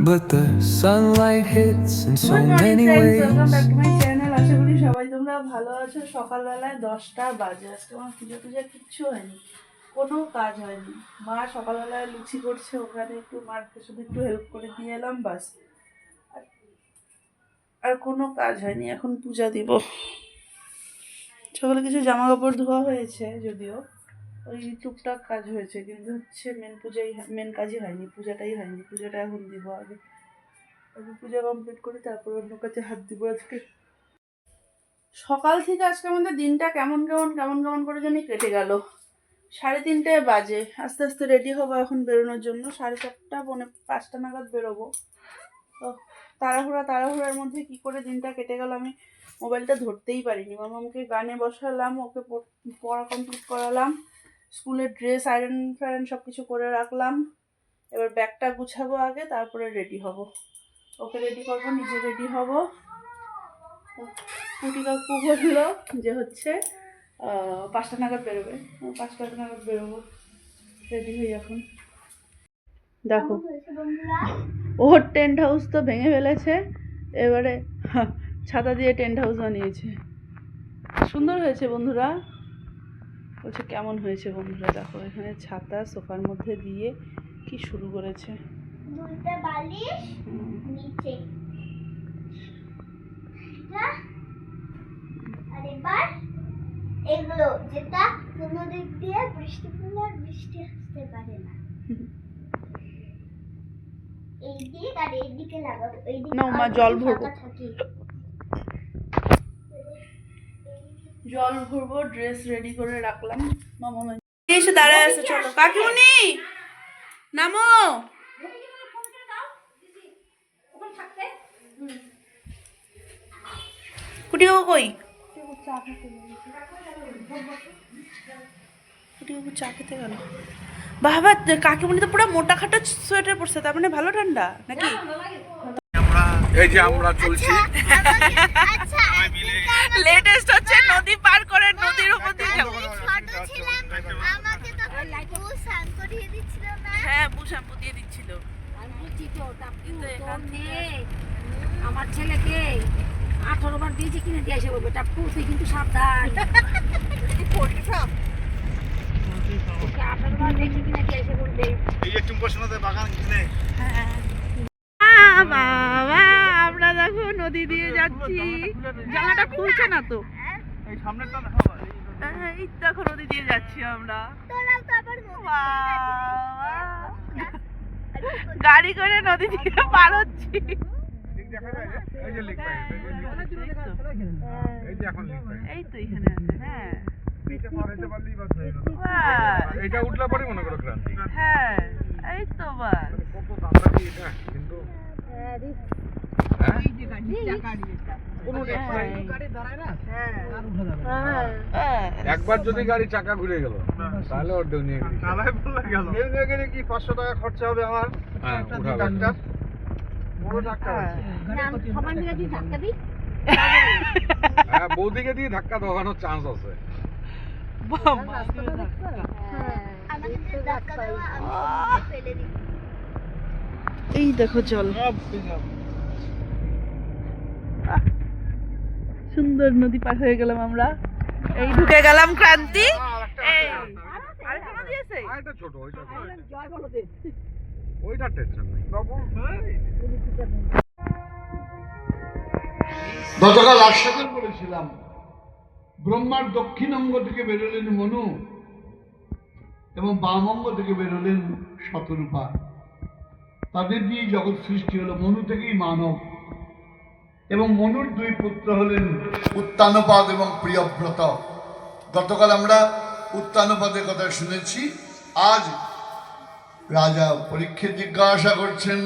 but the sunlight hits in so many ways. আশা করি সবাই তোমরা ভালো আছো। সকালবেলায় 10টা বাজে। আজকে আমার পুজো টুজো কিচ্ছু হয়নি, কোনো কাজ হয়নি। মা সকালবেলায় লুচি করছে, ওখানে একটু মাকে শুধু একটু হেল্প করে দিয়ে এলাম, বাস। আর কোনো কাজ হয়নি। এখন পূজা দিব। সকালে কিছু জামা কাপড় ধোয়া হয়েছে, যদিও ওই টুকটাক কাজ হয়েছে, কিন্তু হচ্ছে মেন কাজই হয়নি, পূজাটাই হয়নি। পূজাটা এখন দিব আগে পূজা কমপ্লিট করি, তারপর অন্য কাছে হাত দিব। আজকে সকাল থেকে আজকে আমাদের দিনটা কেমন করে জানি কেটে গেল। 3:30 বাজে। আস্তে আস্তে রেডি হবো এখন বেরোনোর জন্য। 4:30 পৌনে 5টা নাগাদ বেরোবো। তো তাড়াহুড়ার মধ্যে কি করে দিনটা কেটে গেল আমি মোবাইলটা ধরতেই পারিনি। মামাকে গানে বসালাম, ওকে পড়া কমপ্লিট করালাম, স্কুলের ড্রেস আয়রন ফায়রন সব কিছু করে রাখলাম। এবার ব্যাগটা গুছাবো আগে, তারপরে রেডি হব। ওকে রেডি করবো, নিজে রেডি হব। কুটি কাকু বললো যে হচ্ছে 5টা নাগাদ বেরোবে। 5টা নাগাদ বেরোবো, রেডি হই এখন। দেখো ওর টেন্ট হাউস তো ভেঙে ফেলেছে, এবারে ছাতা দিয়ে টেন্ট হাউস বানিয়েছে। সুন্দর হয়েছে বন্ধুরা, বলছে কেমন হয়েছে বন্ধুরা। দেখো এখানে ছাতা সোফার মধ্যে দিয়ে কি শুরু করেছে। দুইটা বালিশ নিচে, আর এবার এগুলো যেটা কোনো দিক দিয়ে বৃষ্টি পড়লে আর বৃষ্টি আসতে পারে না, এই দিক আর এই দিকে লাগাবো। এই দিকে না মা জল ভরবো, ড্রেস রেডি করে রাখলাম। মামা এসে দাঁড়ায় আছে, চলো কাকিমুনি নামো। কুটি কাকু কই? কুটি কাকু চা খেতে গেল। বাবা কাকিমুনি তো পুরো মোটা খাটো সোয়েটার পরছে, তার মানে ভালো ঠান্ডা নাকি? এই যে আমরা চলছি, লেটেস্ট হচ্ছে নদী পার করে নদীর উপর দিয়ে যাবো। হ্যাঁ বু শ্যাম্পু দিয়ে দিচ্ছিল। আমার ছেলেকে 18 বার দিয়েছে, কিনে দিয়ে আসে বলবে টাপু তুই কিন্তু সাবধান। 18 বার দেখি কিনে দিয়ে আসে বলবে। এই যে টুম্পসনাতে বাগান কিনে। বাবা আমরা দেখো নদী দিয়ে যাচ্ছি। জামাটা খুলছে না তো, এই সামনেরটা না, হ্যাঁ এই দেখো নদী দিয়ে যাচ্ছি আমরা। গাড়ি করে নদী দিয়ে পার হচ্ছি। ঠিক দেখা যায় এই যে লিক পাই, এই যে এখন লিক পাই, এই তো এখানে আছে। হ্যাঁ নিচে পার হতে পারলেই বাস হয়ে গেল। বাস, এইটা উঠলে পরে মনে করো ক্রান্তি। হ্যাঁ এই তো বাস। কত দামটা কি এটা, কিন্তু এই যে গাড়ি চাকা দিয়ে কোনো রিস্ক নাই, গাড়ি দাঁড়ায় না, আর উঠা যাবে না। একবার যদি গাড়ি চাকা ঘুরে গেল তাহলে ওর দুনিয়া গেল, চালাই বলে গেল। নিয়ে গেলে কি 500 টাকা খরচা হবে আমার। হ্যাঁ উঠা বড় ধাক্কা আছে, সবাই মিলে যদি ধাক্কা দিই, হ্যাঁ বৌদিকে দিয়ে ধাক্কা দেওয়ানোর চান্স আছে। এই দেখো জল, সুন্দর নদী পার হয়ে গেলাম আমরা। এই ঢুকে গেলাম ক্রান্তি। এই আরেকটা নদী আছে, আরেকটা ছোট, ওইটা জয় বলতে ওইটা টেনশন নাই বাবু। গতকাল আশ্বাদন বলেছিলাম, ব্রহ্মার দক্ষিণ অঙ্গ থেকে বেরোলেন মনু এবং বাম অঙ্গ থেকে বেরোলেন শতরূপা। তাদের দিয়ে জগৎ সৃষ্টি হলো, মনু থেকেই মানব। এবং মনুর 2 পুত্র হলেন উত্তানপাদ এবং প্রিয়ব্রত। গতকাল আমরা উত্তানপাদের কথা শুনেছি। আজ রাজা পরীক্ষিত জিজ্ঞাসা করছেন,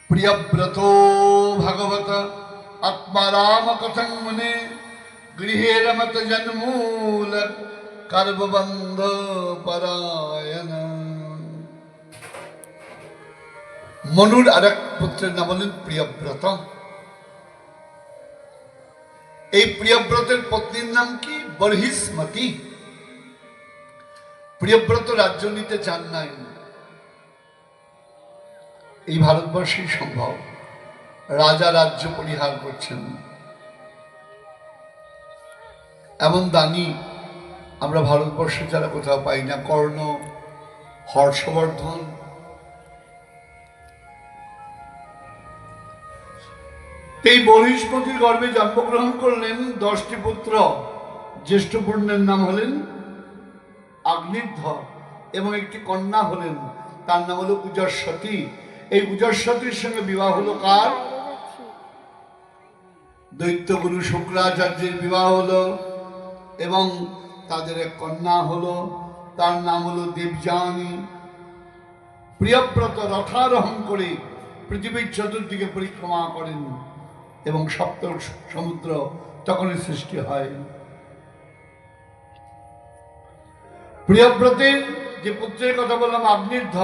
প্রিয়ব্রত ভাগবত আত্মারাম কথং মুনে গৃহে রমত জন্মূল কর্মবন্ধ পরায়ণ। মনুর আরেক পুত্রের নাম হলেন প্রিয়ব্রত। এই প্রিয়ব্রতের পত্নীর নাম কি? বর্হিষ্মতি। প্রিয়ব্রত রাজ্য নিতে চান নাই, এই ভারতবর্ষেই সম্ভব। রাজা রাজ্য পরিহার করছেন, এমন দানি আমরা ভারতবর্ষে ছাড়া কোথাও পাই না। কর্ণ, হর্ষবর্ধন, এই বহিষ্পতির গর্ভে জন্মগ্রহণ করলেন 10টি পুত্র। জ্যেষ্ঠ পুত্রের নাম হলেন অগ্নিধ্র এবং একটি কন্যা হলেন, তার নাম হলো উজস্বতী। এই উজস্বতীর সঙ্গে বিবাহ হলো কার? দৈত্যগুরু শুক্রাচার্যের বিবাহ হলো এবং তাদের এক কন্যা হলো, তার নাম হলো দেবযানী। প্রিয়ব্রত রথারোহণ করে পৃথিবীর চতুর্দিকে পরিক্রমা করেন এবং সপ্ত সমুদ্র তখনই সৃষ্টি হয়। প্রিয়ব্রতের যে পুত্রের কথা বললাম অগ্নিধ্র,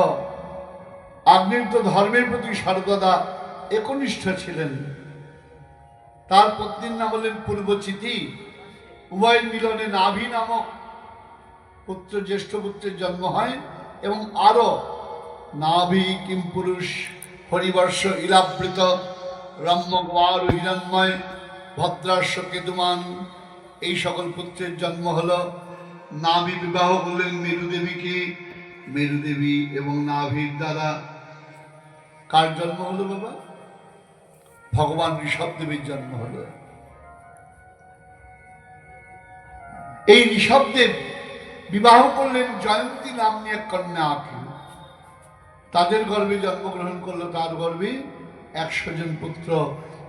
অগ্নিধ্র ধর্মের প্রতি সর্বদা একনিষ্ঠ ছিলেন। তার পত্নীর নাম হলেন পূর্বচিতি। উভয় মিলনে নাভি নামক পুত্র, জ্যেষ্ঠ পুত্রের জন্ম হয় এবং আরো নাভি, কিমপুরুষ, হরিবর্ষ, ইলাবৃত, রম্যগোয়ার, হিরণ্ময়, ভদ্রাস্য, কেতুমান, এই সকল পুত্রের জন্ম হলো। নাভি বিবাহ করলেন মেরুদেবীকে। মেরুদেবী এবং নাভির দ্বারা কার জন্ম হলো বাবা? ভগবান ঋষভদেবের জন্ম হলো। এই ঋষভদেব বিবাহ করলেন জয়ন্তী নাম্নী এক কন্যাকে। তাদের গর্ভে জন্মগ্রহণ করলো, তার গর্ভে 100 জন পুত্র।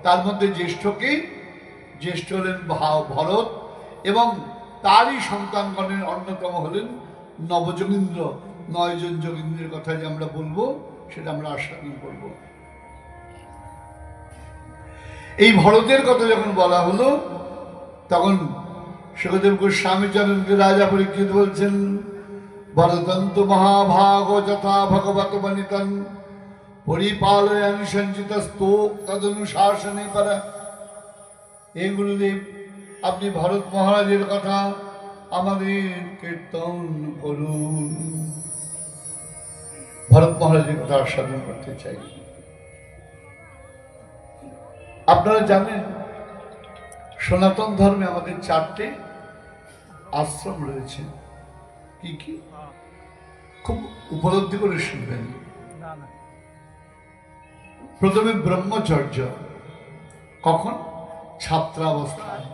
তার মধ্যে জ্যেষ্ঠ হলেন ভরত এবং তারই সন্তানগণের অন্যতম হলেন নবযোগীন্দ্র। 9 জন যোগীন্দ্রের কথা যে আমরা বলবো সেটা আমরা আস্বাদন করব। এই ভরতের কথা যখন বলা হলো তখন সুখদেব গোস্বামী চরণকে রাজা পরীক্ষিত বলছেন, ভরতন্তু মহাভাগ যথা ভগবত বনিতন পরিপালয়ান সঞ্চিত স্তোক তদনুশাসনে পারা। এই গুরুদেব, আপনি ভরত মহারাজের কথা আমাদের কীর্তন করুন। ভরত মহারাজের কথা আস্বাদন করতে চাই। আপনারা জানেন সনাতন ধর্মে আমাদের 4টে আশ্রম রয়েছে। কি কি? খুব উপলব্ধি করে শুনবেন। প্রথমে ব্রহ্মচর্য, কখন? ছাত্রাবস্থায়।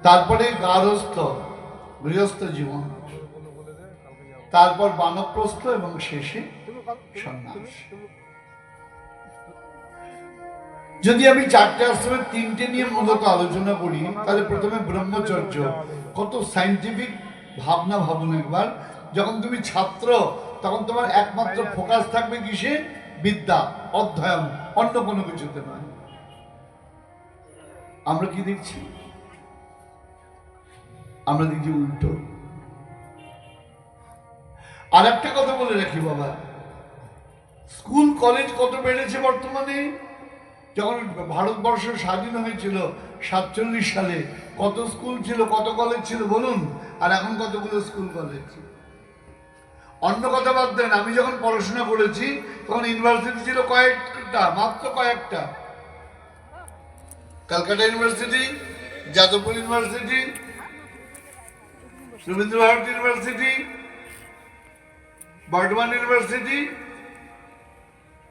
তারপরে গার্হস্থ, গৃহস্থ জীবন, তারপর বানপ্রস্থ এবং শেষে সন্ন্যাস। যদি আমি 4টে আশ্রমের 3টে নিয়ে মূলত আলোচনা করি, তাহলে প্রথমে ব্রহ্মচর্য। কত সাইন্টিফিক ভাবনা ভাবুন একবার। যখন তুমি ছাত্র তখন তোমার একমাত্র ফোকাস থাকবে কিসে? বিদ্যা, অধ্যয়ন, অন্য কোনো কিছুতে নয়। আমরা কি দেখছি? আমরা দেখছি উল্টো। আর একটা কথা বলে রাখি বাবা, স্কুল কলেজ কত বেড়েছে বর্তমানে। যখন ভারতবর্ষ স্বাধীন হয়েছিল 47 সালে, কত স্কুল ছিল, কত কলেজ ছিল বলুন? আর এখন কতগুলো স্কুল কলেজ। অন্য কথা বাদ দেন, আমি যখন পড়াশোনা করেছি তখন ইউনিভার্সিটি ছিল কয়েকটা, মাত্র কয়েকটা। Kolkata University, Jadavpur University, Rabindra Bharati University, Burdwan University,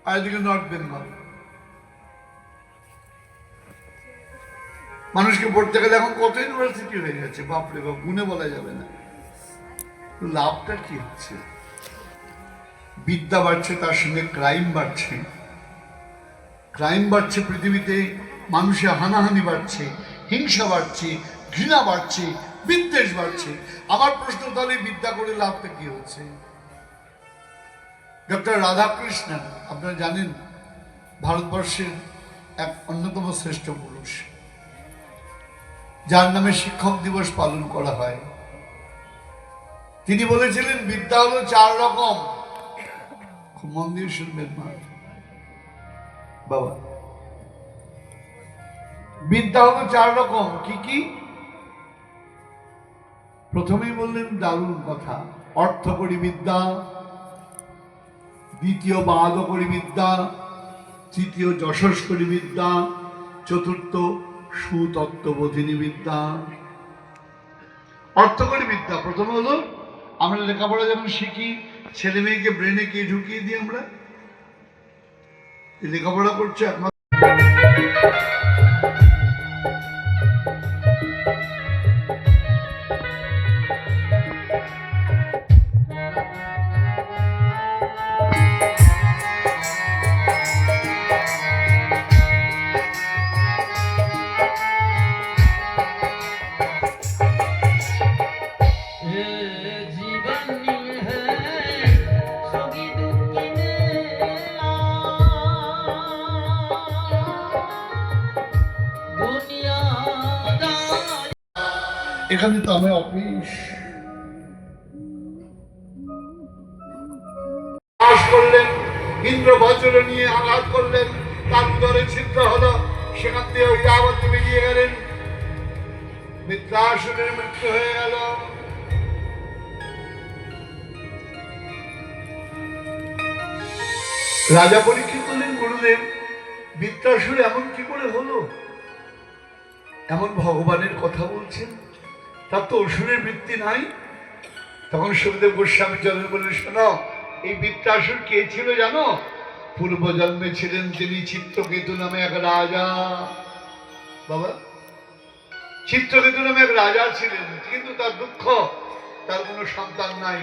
আর এদিকে নর্থ বেঙ্গল। মানুষকে পড়তে গেলে এখন কত ইউনিভার্সিটি হয়ে গেছে, বাপরে বাপ, গুণে বলা যাবে না। লাভটা কি হচ্ছে? বিদ্যা বাড়ছে, তার সঙ্গে ক্রাইম বাড়ছে। ক্রাইম বাড়ছে পৃথিবীতে, মানুষের হানাহানি বাড়ছে, হিংসা বাড়ছে, ঘৃণা বাড়ছে, বিদ্বেষ বাড়ছে। আমার প্রশ্ন, তাহলে বিদ্যা করে লাভটা কি হচ্ছে? ডক্টর রাধাকৃষ্ণন, আপনারা জানেন, ভারতবর্ষের এক অন্যতম শ্রেষ্ঠ পুরুষ, যার নামে শিক্ষক দিবস পালন করা হয়। তিনি বলেছিলেন বিদ্যা হলো 4 রকম। খুব মন দিয়ে শুনবেন মা বাবা। বিদ্যা হলো 4 রকম। কি কি? প্রথমেই বললেন দারুণ কথা, অর্থকরী বিদ্যা, দ্বিতীয় বাদকরী বিদ্যা, তৃতীয় যশস্করী বিদ্যা, চতুর্থ সুতত্ত্ববোধিনী বিদ্যা। অর্থকরী বিদ্যা প্রথম হলো আমরা লেখাপড়া যখন শিখি, ছেলে মেয়েকে ব্রেনে কে ঢুকিয়ে দিই আমরা? লেখাপড়া করছে একমাত্র এখানে তো আমি অফিস করলেন, ইন্দ্র বজ্র নিয়ে আঘাত করলেন, তার উদরে ছিদ্র হলো, সেখান থেকে ওই আবদ্ধ বেরিয়ে গেলেন, বৃত্রাসুরের মৃত্যু হয়ে গেল। রাজা পরীক্ষিত করলেন, গুরুদেব বৃত্রাসুর এমন কি করে হলো? এমন ভগবানের কথা বলছেন, তার তো অসুরের বৃত্তি নাই। তখন সুখদেব গোস্বামী চরণ বললেন, শোনো, এই বৃত্রাসুর কে ছিল জানো? পূর্বজন্মে ছিলেন তিনি চিত্রকেতু নামে এক রাজা। বাবা, চিত্রকেতু নামে এক রাজা ছিলেন, কিন্তু তার দুঃখ, তার কোনো সন্তান নাই।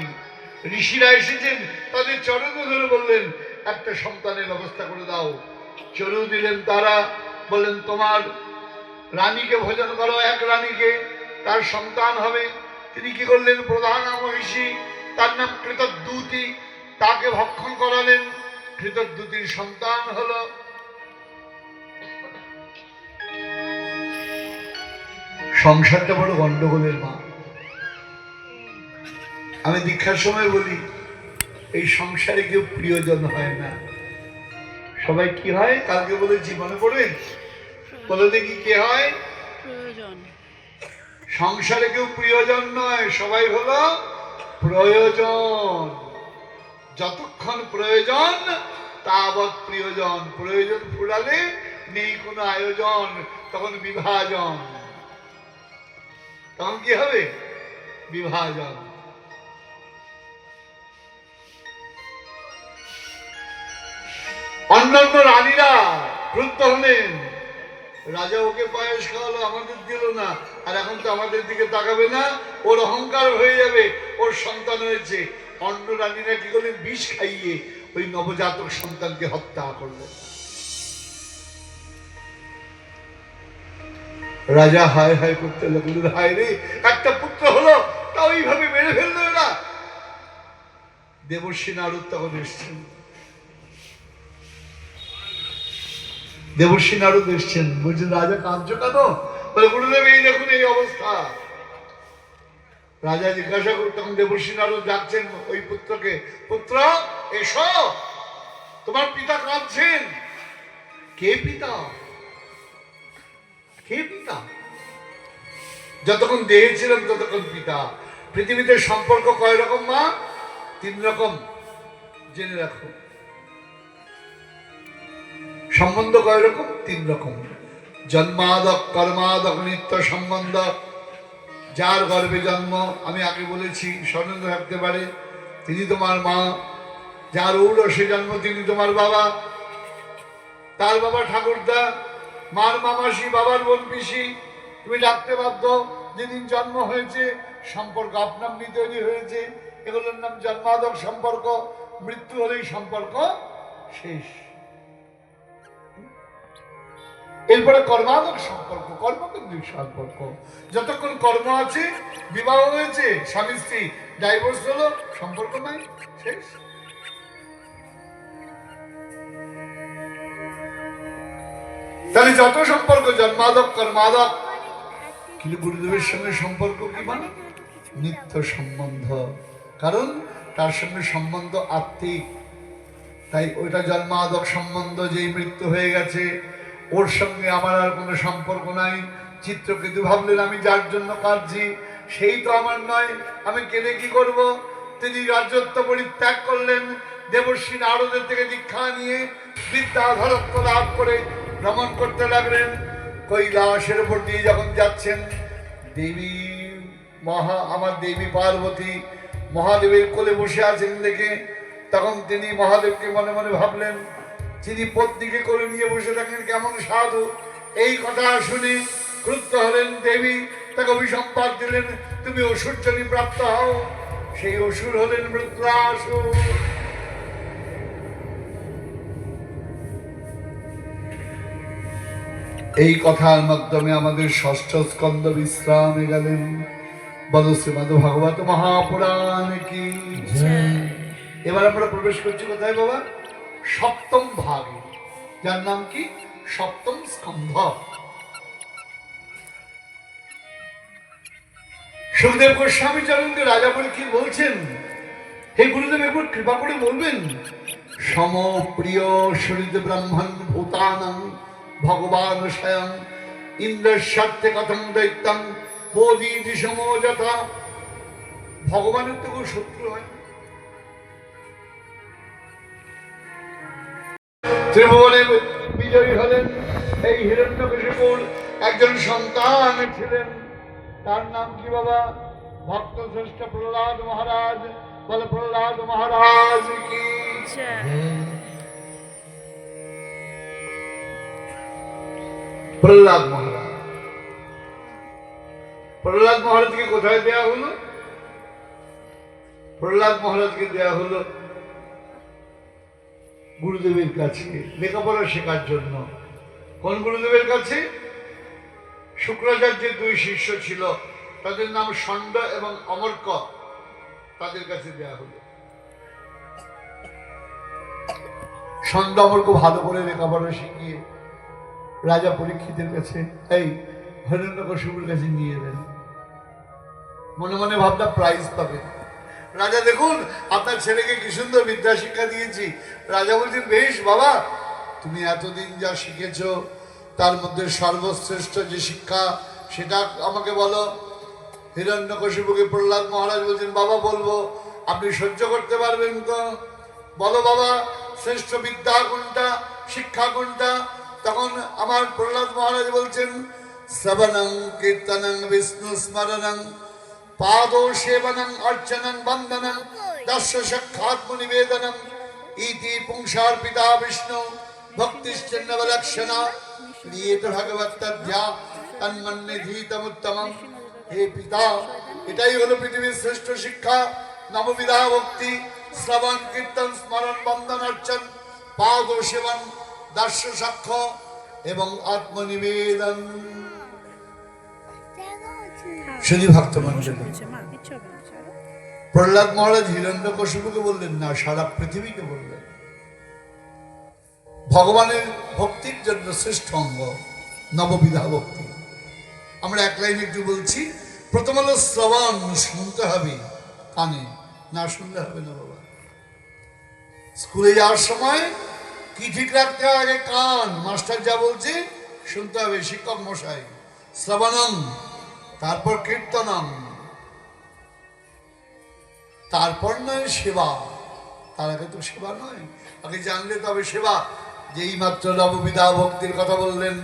ঋষিরা এসেছেন, তাদের চরণ ধরে বললেন, একটা সন্তানের ব্যবস্থা করে দাও। চরু দিলেন তারা, বললেন তোমার রানীকে ভোজন করো, এক রানীকে, তার সন্তান হবে। তিনি কি করলেন? প্রধান মহিষী, তার নাম কৃতদ্যুতি, তাকে ভক্ষণ করালেন। কৃতদ্যুতির সন্তান হলো। সংসারটা বড় গন্ডগোলের মা। আমি দীক্ষার সময় বলি, এই সংসারে কেউ প্রিয়জন হয় না, সবাই কি হয়? কালকে বলেছি, মনে পড়ে? বলে দেখি কে হয়? সংসারে কেউ প্রিয়জন নয়, সবাই হলো প্রয়োজন। যতক্ষণ প্রয়োজন তাবৎ প্রিয়জন। প্রয়োজন ফুরালে নেই কোনো আয়োজন, তখন বিভাজন। তখন কি হবে? বিভাজন। অন্যান্য রানীরা ক্রুদ্ধ হলেন, রাজা ওকে পায়েস খাওয়ালো, আমাদের দিল না, আর এখন তো আমাদের দিকে তাকাবে না, ওর অহংকার হয়ে যাবে, ওর সন্তান হয়েছে। অন্য রানীরা কি করলেন? বিষ খাইয়ে ওই নবজাতক সন্তানকে হত্যা করলেন। রাজা হায় হায় করতে লাগলেন, হায় রে, একটা পুত্র হলো, তা ওইভাবে মেরে ফেললো এরা। দেবর্ষী নারদ তখন এসছেন, দেবর্ষী নারদ এসছেন, বলছেন রাজা কাঁদছো কেন? বলে গুরুদেব এই দেখুন এই অবস্থা। রাজা জিজ্ঞাসা করুন, তখন দেবর্ষী নারদ ডাকছেন ওই পুত্রকে, পুত্র এসো, তোমার পিতা কাঁদছেন। কে পিতা? কে পিতা? যতক্ষণ দেহে ছিলাম ততক্ষণ পিতা। পৃথিবীতে সম্পর্ক কয় রকম মা? 3 রকম, জেনে রাখো। সম্বন্ধ কয় রকম? 3 রকম। জন্মাদক, কর্মাদক, নিত্য সম্বন্ধ। যার গর্ভে জন্ম, আমি আগে বলেছি, স্মরণ রাখতে পারে, তিনি তোমার মা। যার ঔরসে জন্ম, তিনি তোমার বাবা। তার বাবা ঠাকুরদা, মার মামাসি, বাবার বোন পিসি, তুমি ডাকতে বাধ্য। যেদিন জন্ম হয়েছে সম্পর্ক আপনামনি তৈরি হয়েছে, এগুলোর নাম জন্মাদক সম্পর্ক। মৃত্যু হলেই সম্পর্ক শেষ। এরপরে কর্মাদক সম্পর্ক, কর্মকেন্দ্রিক সম্পর্ক। যতক্ষণ কর্ম আছে, বিবাহ হয়েছে, স্বামী স্ত্রী, ডাইভোর্স হলো, সম্পর্ক নাই, শেষ। তাহলে যত সম্পর্ক জন্মাদক, কর্মাদক। কিন্তু গুরুদেবের সঙ্গে সম্পর্ক কি মানে? নিত্য সম্বন্ধ। কারণ তার সঙ্গে সম্বন্ধ আত্মিক, তাই ওইটা জন্মাদক সম্বন্ধ। যেই মৃত্যু হয়ে গেছে, ওর সঙ্গে আমার আর কোনো সম্পর্ক নাই। চিত্রকেতু ভাবলেন, আমি যার জন্য কাঁদছি সেই তো আমার নয়, আমি কেঁদে কি করব? তিনি রাজ্যত্ব পরিত্যাগ করলেন, দেবর্ষী নারদের থেকে দীক্ষা নিয়ে বিদ্যাধরত্ব লাভ করে ভ্রমণ করতে লাগলেন। কৈলাসের উপর দিয়ে যখন যাচ্ছেন, দেবী আমার দেবী পার্বতী মহাদেবের কোলে বসে আছেন দেখে তখন তিনি মহাদেবকে মনে মনে ভাবলেন, যিনি পত্নীকে কোলে নিয়ে বসে থাকেন কেমন সাধু। এই কথা শুনে ক্রুদ্ধ হলেন দেবী, তাকে অভিসম্পাদ দিলেন, তুমি অসুর জনি প্রাপ্ত হও। সেই অসুর হলেন বৃত্রাসুর। এই কথার মাধ্যমে আমাদের ষষ্ঠ স্কন্ধ বিশ্রামে গেলেন। বলো শ্রীমদ ভাগবত মহাপুরাণ কি। এবার আমরা প্রবেশ করছি কোথায় বাবা? সপ্তম ভাগে, যার নাম কি সপ্তম স্কন্ধ। সুখদেব গোস্বামী চরণকে রাজা পরীক্ষিত বলছেন, হে গুরুদেব একবার কৃপা করে বলবেন, সমপ্রিয় সরিত ব্রাহ্মণ ভূতানাং ভগবান স্বয়ং ইন্দ্রের স্বার্থে কথম দৈত্যং বোধিতি সমযথা। ভগবানের তো কোনো শত্রু হয়, ত্রিভুবনে বিজয়ী হলেন। এই হিরণ্যকশিপুর একজন সন্তান ছিলেন, তার নাম কি বাবা? ভক্ত শ্রেষ্ঠ প্রহ্লাদ মহারাজ। বলে প্রহ্লাদ মহারাজ কি। প্রহ্লাদ মহারাজ, প্রহ্লাদ মহারাজকে কোথায় দেয়া হলো? প্রহ্লাদ মহারাজকে দেয়া হলো গুরুদেবের কাছে লেখাপড়া শেখার জন্য। কোন গুরুদেবের কাছে? শুক্রাচার্যের দুই শিষ্য ছিল, তাদের নাম ষণ্ড এবং অমর্ক, তাদের কাছে দেয়া হলো। ষণ্ড অমর্ক ভালো করে লেখাপড়া শিখিয়ে রাজা পরীক্ষিতের কাছে, এই হিরণ্যকশিপুর কাছে নিয়ে এলেন। মনে মনে ভাবনা প্রাইজ পাবেন। রাজা দেখুন আপনার ছেলেকে কি সুন্দর বিদ্যা শিক্ষা দিয়েছি। রাজা বলছেন, বেশ বাবা, তুমি এতদিন যা শিখেছ তার মধ্যে সর্বশ্রেষ্ঠ যে শিক্ষা সেটা আমাকে বলো। হিরণ্যকশিপুকে প্রহ্লাদ মহারাজ বলছেন, বাবা বলবো, আপনি সহ্য করতে পারবেন তো? বলো বাবা, শ্রেষ্ঠ বিদ্যা কোনটা, শিক্ষা কোনটা? তখন আমার প্রহ্লাদ মহারাজ বলছেন, শ্রবণং কীর্তনং বিষ্ণু স্মরণং পাদো সেবনং অর্চনং বন্দনং দর্শ সাক্ষাৎম নিবেদনং ইতি পুংসার্পিতা বিষ্ণু ভক্তিশ্চন্নবলক্ষণা প্রিয়েত ভগবত তদ্ধ্যা তন্মন্নিধিতমুত্তমম। হে পিতা, এটাই হলো পৃথিবীর শ্রেষ্ঠ শিক্ষা। নববিধা ভক্তি, শ্রবণ কীর্তন স্মরণ বন্দন অর্চন পাদ সেবন দর্শ সাক্ষ্য এবং আত্মনিবেদন। শুধু ভক্ত মন্ডলী, প্রহ্লাদ মহারাজ হিরণ্যকশিপুকে বললেন না, সারা পৃথিবীকে বললেন ভগবানের ভক্তির জন্য শ্রেষ্ঠ অঙ্গ নববিধা ভক্তি। আমরা এক লাইন একটু বলছি। প্রথম হলো শ্রবণ, শুনতে হবে কানে, না শুনলে হবে না বাবা। স্কুলে যাওয়ার সময় কি ঠিক রাখতে হয়? আগে কান, মাস্টার যা বলছে শুনতে হবে, শিক্ষক মশাই। শ্রবণং, তারপর কীর্তনং, তারপর নয় সেবা। তার আগে তো সেবা নয়, আগে জানলে তবে সেবা। যেই মাত্র নববিধা ভক্তির কথা বললেন,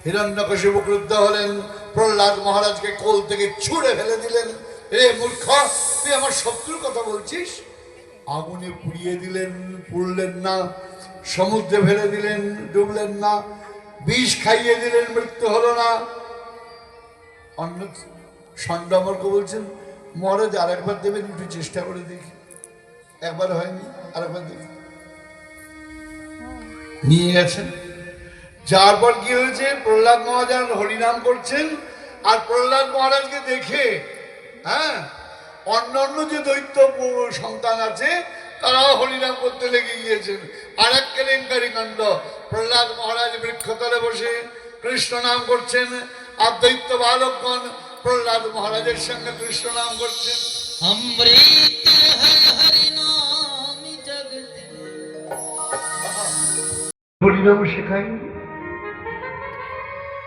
হিরণ্যকশিপু ক্রুদ্ধ হলেন, প্রহ্লাদ মহারাজকে কোল থেকে ছুঁড়ে ফেলে দিলেন। রে মূর্খ, তুই আমার শত্রুর কথা বলছিস? আগুনে পুড়িয়ে দিলেন, পুড়লেন না। সমুদ্রে ফেলে দিলেন, ডুবলেন না। বিষ খাইয়ে দিলেন, মৃত্যু হলো না। অন্য ষণ্ড অমর্ক বলছেন, মহারাজ আর একবার দেবেন, একটু চেষ্টা করে দেখি। একবার হয়নি, আরেকবার দেখি। নিয়ে গেছেন। যার পর কি হয়েছে, প্রহ্লাদ মহারাজ হরিনাম করছেন, আর প্রহ্লাদ মহারাজকে দেখে অন্য অন্য যে দৈত্য সন্তান আছে তারাও হরিনাম করতে লেগে গিয়েছেন। আর এক কেলেঙ্কারি কাণ্ড, প্রহ্লাদ মহারাজ বৃক্ষতলে বসে কৃষ্ণ নাম করছেন, আর দৈত্য বালকগণ প্রহ্লাদ মহারাজের সঙ্গে কৃষ্ণ নাম করছেন। হরিনাম শেখায়নি,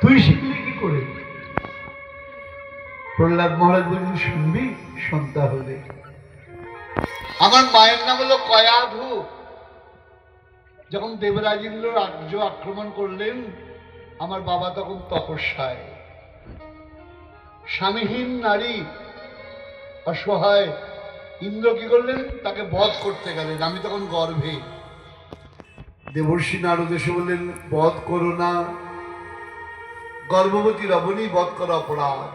তুই শিখলি কি করে? প্রহ্লাদ মহারাজ বলছেন, শুনবি? শুনতে হবে। আমার মায়ের নাম হলো কয়াধু, যখন দেবরাজেন্দ্র রাজ্য আক্রমণ করলেন, আমার বাবা তখন তপস্যায়। স্বামীহীন নারী, অসহায়, ইন্দ্র কি করলেন? তাকে বধ করতে গেলেন। আমি তখন গর্ভে। দেবর্ষি নারদ এসে বললেন, বধ করো না, গর্ভবতী রমণী বধ করা অপরাধ।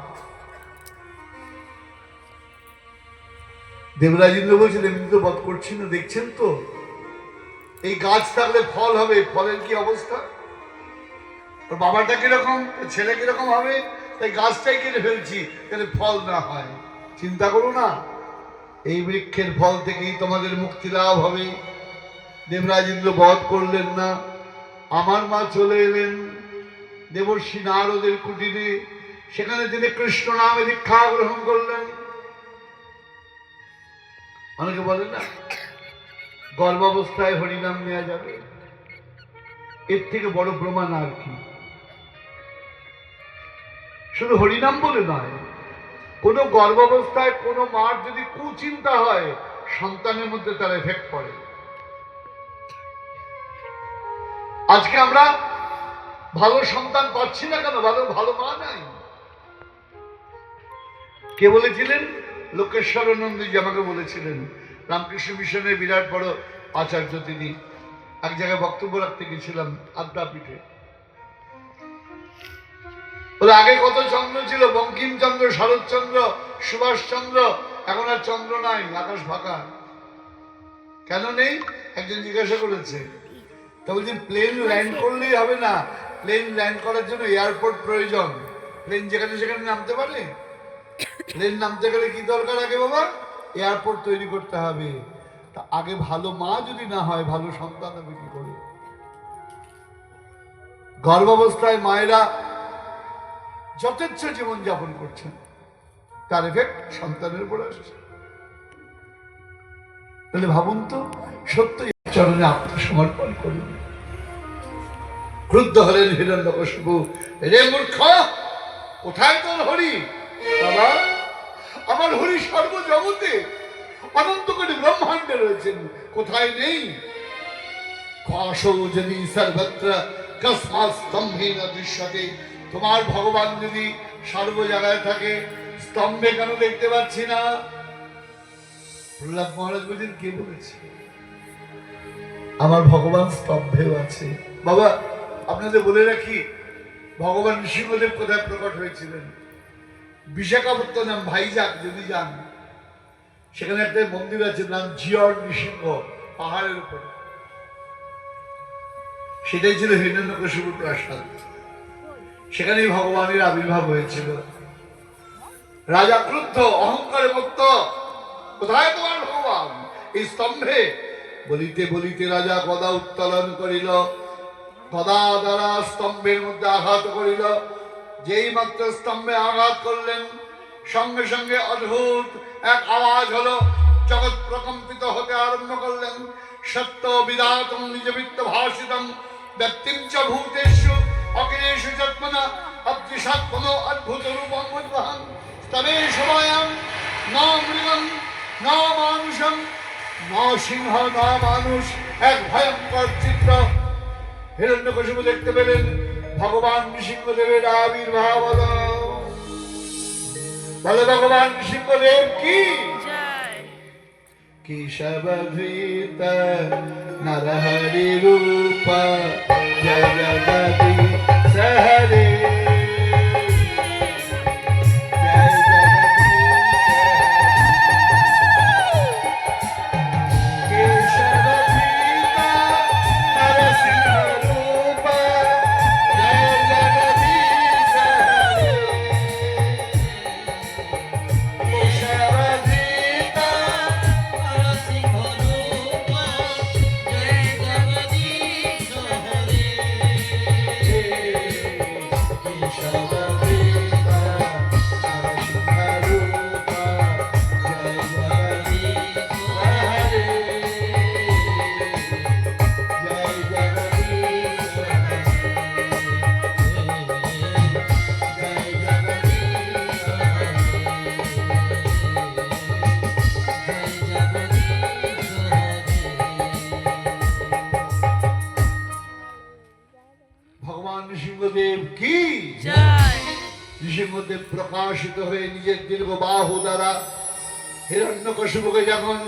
দেবরাজেন্দ্র বলছেন, এমনি তো বধ করছি না, দেখছেন তো এই গাছ থাকলে ফল হবে, ফলের কি অবস্থা? ওর বাবাটা কিরকম, ছেলে কিরকম হবে, তাই গাছটাই কেটে ফেলছি যাতে ফল না হয়। চিন্তা করো না, এই বৃক্ষের ফল থেকেই তোমাদের মুক্তি লাভ হবে। দেবরাজেন্দ্র বধ করলেন না। আমার মা চলে এলেন দেবর্ষি নারদের কুটিরে। সেখানে তিনি কৃষ্ণ নামে দীক্ষা গ্রহণ করলেন। অনেকে বলে না গর্ভাবস্থায় হরিনাম নেওয়া যাবে, এর থেকে বড় প্রমাণ আর কি? শুধু হরিনাম বলে নয়, কোন গর্ভাবস্থায় কোন মার যদি কুচিন্তা হয়, সন্তানের মধ্যে তার এফেক্ট পড়ে। আজকে আমরা ভালো সন্তান পাচ্ছি না কেন? ভালো মা নাই। কে বলেছিলেন? লোকেশ্বরানন্দজি আমাকে বলেছিলেন। রামকৃষ্ণ মিশনের বিরাট বড় আচার্য তিনি। এক জায়গায় বক্তব্য রাখতে গেছিলাম আদ্যাপীঠে। বলে আগে কত চন্দ্র ছিল, বঙ্কিমচন্দ্র, শরৎচন্দ্র, সুভাষচন্দ্র, এখন আর চন্দ্র নাই, আকাশ ফাঁকা। কেন নেই? একজন জিজ্ঞাসা করেছে। তা বলছি প্লেন ল্যান্ড করলেই হবে না, প্লেন ল্যান্ড করার জন্য এয়ারপোর্ট প্রয়োজন। প্লেন যেখানে সেখানে নামতে পারে? প্লেন নামতে গেলে কি দরকার আগে বাবা? এয়ারপোর্ট তৈরি করতে হবে। তা আগে ভালো মা যদি না হয়, ভালো সন্তান হবে কি করে? গর্ভাবস্থায় মায়েরা যথেচ্ছ জীবনযাপন করছেন, তার এফেক্ট সন্তানের উপর আসছে। তাহলে ভাবুন তো, সত্যই চরণে আত্মসমর্পণ করুন। ক্রুদ্ধ হলেন হিরণ্যকশিপু, রে মূর্খ, কোথায় তোর হরি? বাবা, আমার হরি সর্বজগতে অনন্ত কোটি ব্রহ্মাণ্ডে রয়েছেন, কোথায় নেই? যদি সর্বত্র কস্মাৎ স্তম্ভেন দৃশ্যতে, তোমার ভগবান যদি সর্ব জায়গায় থাকে, স্তম্ভে কেন দেখতে পাচ্ছি না? প্রহ্লাদ মহারাজ বলছেন, কে বলেছে? আমার ভগবান স্তম্ভেও আছে। বাবা, আপনাদের বলে রাখি, ভগবান নৃসিংহদেব কোথায় প্রকট হয়েছিলেন? বিশাখাপত্তনম, ভাইজাগ যদি যান, সেখানে একটা মন্দির আছে, নাম জিয়র নৃসিংহ, পাহাড়ের উপরে। সেটাই ছিল হিরণ্যকশিপুর প্রাসাদ। সেখানেই ভগবানের আবির্ভাব হয়েছিল। রাজা ক্রুদ্ধ, অহংকারে মুক্ত, কোথায় তোমার ভগবান? এই স্তম্ভে। বলিতে বলিতে রাজা গদা উত্তোলন করিল, গদা দ্বারা স্তম্ভের মধ্যে আঘাত করিল। যেই মাত্র স্তম্ভে আঘাত করলেন, সঙ্গে সঙ্গে অদ্ভুত এক আওয়াজ হলো। জগৎ প্রকম্পিত হতে আরম্ভ করলেন। সত্য বিধাতম নিজবিত্ত ভাষিতম ব্যক্তিম চ ভূতেষু অখিলেষু যত্মনা অদৃশাত্মন অদ্ভুত রূপম উদ্বহন স্তবে সবায়াম ন মৃগম ন মানুষম ন সিংহ ন মানুষ, এক ভয়ঙ্কর চিত্র। হিরণ্যকশিপু দেখতে পেলেন ভগবান নৃসিংহদেবের আবির্ভাব হলো। বলে ভগবান নৃসিংহদেব কি? কেশবধৃত নরহরি রূপ জগদপি সহরে। নৃসিংহদেব প্রকাশিত হয়ে নিজের দীর্ঘ বাহু দ্বারা হিরণ্যকশিপুকে যখন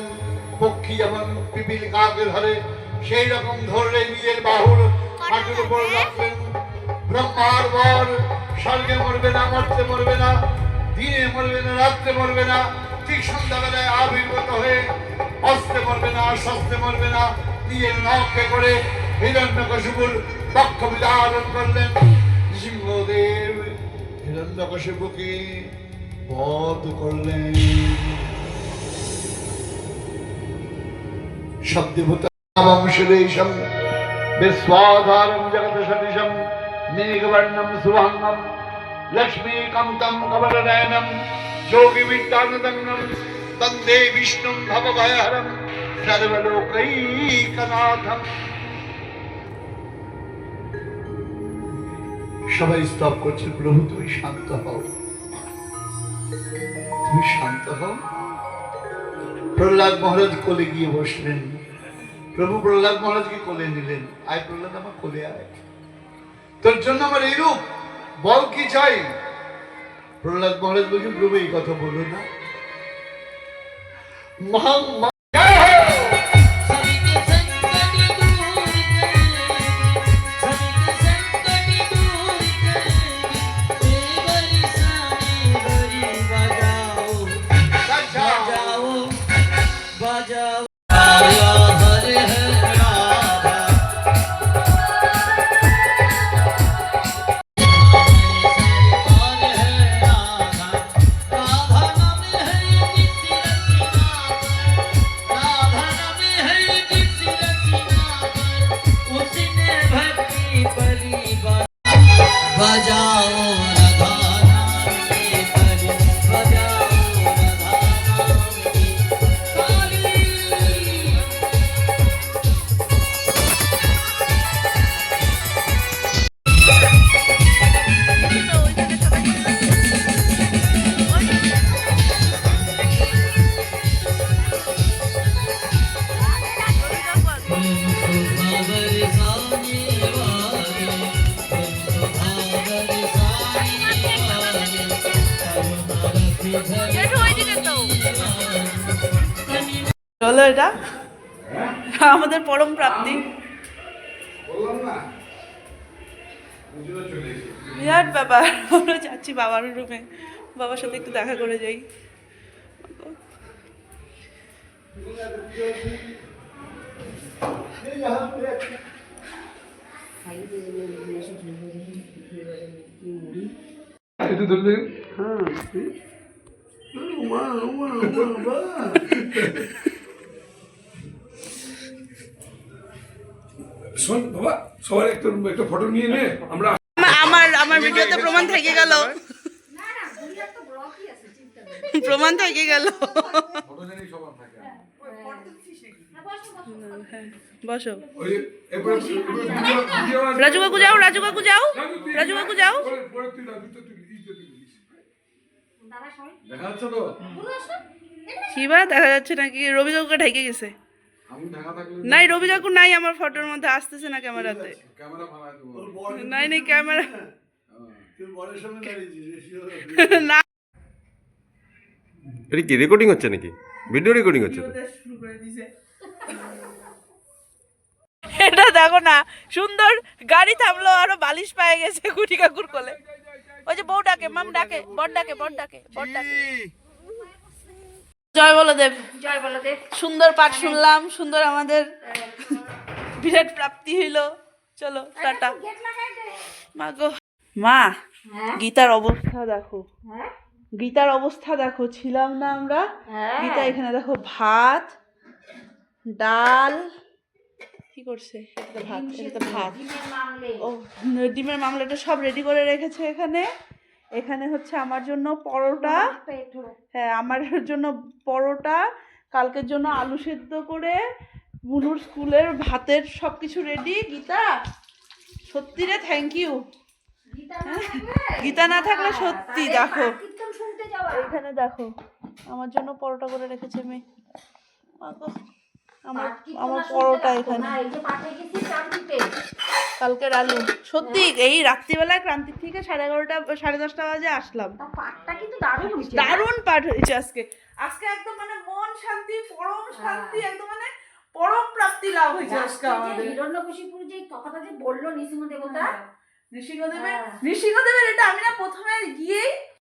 পক্ষী যেমন পিপিল কাকে ধরে সেই রকম ধরলে নিজের বাহুর হাঁটুর উপর রাখলেন। ব্রহ্মার বর স্বর্গে মরবে না, মরতে মরবে না, দিনে মরবে না, রাত্রে মরবে না, ঠিক সন্ধ্যাবেলায় আবির্ভূত হয়ে অস্তে মরবে না, শস্তে মরবে না, নিজের নখে করে হিরণ্যকশিপুর বক্ষ বিদারণ করলেন। সিংহদেব হিরণ্যকশিপুকে বধ করলেন। শব্দভূতাবংশদেশম বিশ্বাধারম জগৎ সদৃশম মেঘবর্ণম শুভাঙ্গম লক্ষ্মীকান্তম কমলনয়নম যোগী বিদ্যানুদগ্নম বন্দে বিষ্ণুম ভবভয়হরম সর্বলোকৈকনাথম। সবাই স্তব করছে, প্রভু তুমি শান্ত হও, তুমি শান্ত হও। প্রহ্লাদ মহারাজ কোলে গিয়ে বসলেন। প্রভু প্রহ্লাদ মহারাজকে কোলে নিলেন। আয় প্রহ্লাদ, আমার কোলে আয়, তোর জন্য আমার এই রূপ, বল কি চাই? প্রহ্লাদ মহারাজ বলছেন, প্রভু এই কথা বলো না। চলো, এটা আমাদের পরম প্রাপ্তি। বিরাট ব্যাপার। আমরা যাচ্ছি বাবার রুমে, বাবার সাথে একটু দেখা করে যাই। একটু ধরে দেখুন। শোন বাবা, সবার একটা ফটো নিয়ে নে। আমরা আমার ভিডিওতে প্রমাণ থেকে গেল, প্রমাণ থেকে গেল। বসো। রাজু কাকু যাও, রাজু কাকু যাও, রাজু কাকু যাও। দেখা যাচ্ছে তো? কি বা দেখা যাচ্ছে নাকি? রবি কাকুকে ঢেকে গেছে। নাই, রবি কাকু নাই আমার ফটোর মধ্যে, আসতেছে না ক্যামেরাতে। নাই নাই ক্যামেরা না। এটা কি রেকর্ডিং হচ্ছে নাকি? ভিডিও রেকর্ডিং হচ্ছে তো? এটা দেখো না, সুন্দর গাড়ি থামলো, আরো বালিশ পায়ে গেছে কুটি কাকুর কোলে। ওই যে বউ ডাকে, মাম ডাকে, বর ডাকে, বর ডাকে, বর ডাকে। জয় বলদেব, জয় বলদেব। সুন্দর পাঠ শুনলাম, সুন্দর আমাদের বিরাট প্রাপ্তি হইল। চলো টাটা। মা গো, মা গীতার অবস্থা দেখো, গীতার অবস্থা দেখো। ছিলাম না আমরা, গীতা এখানে দেখো ভাত ডাল, কি করছে? এটা ভাত, এটা ভাত। ও ডিমের মামলাটা সব রেডি করে রেখেছে এখানে। এখানে হচ্ছে আমার জন্য পরোটা, হ্যাঁ আমার জন্য পরোটা, কালকের জন্য আলু সেদ্ধ করে, বুনুর স্কুলের ভাতের সব কিছু রেডি। গীতা সত্যি রে, থ্যাংক ইউ। গীতা না থাকলে সত্যি দেখো, এইখানে দেখো আমার জন্য পরোটা করে রেখেছে মেয়ে। আমার পাট কি আমার তোলা পরোটা শুনতে এখানে লাগতো না, এই যে পাটে গেছি ক্রান্তিতে। কালকের আলু সত্যি এই রাত্রিবেলায় ক্রান্তিক থেকে 11:30 10:30 বাজে আসলাম। তা পাটটা কিন্তু দারুণ হয়েছে। দারুণ পাঠ হয়েছে আজকে। আজকে একদম মানে মন শান্তি, পরম শান্তি, একদম মানে পরম প্রাপ্তি লাভ হয়েছে আজকে আমাদের। হিরণ্যকশিপুর যে কথাটা যে বললো নৃসিংহ দেবতা, ঋষিকদেবের এটা আমি না প্রথমে গিয়েই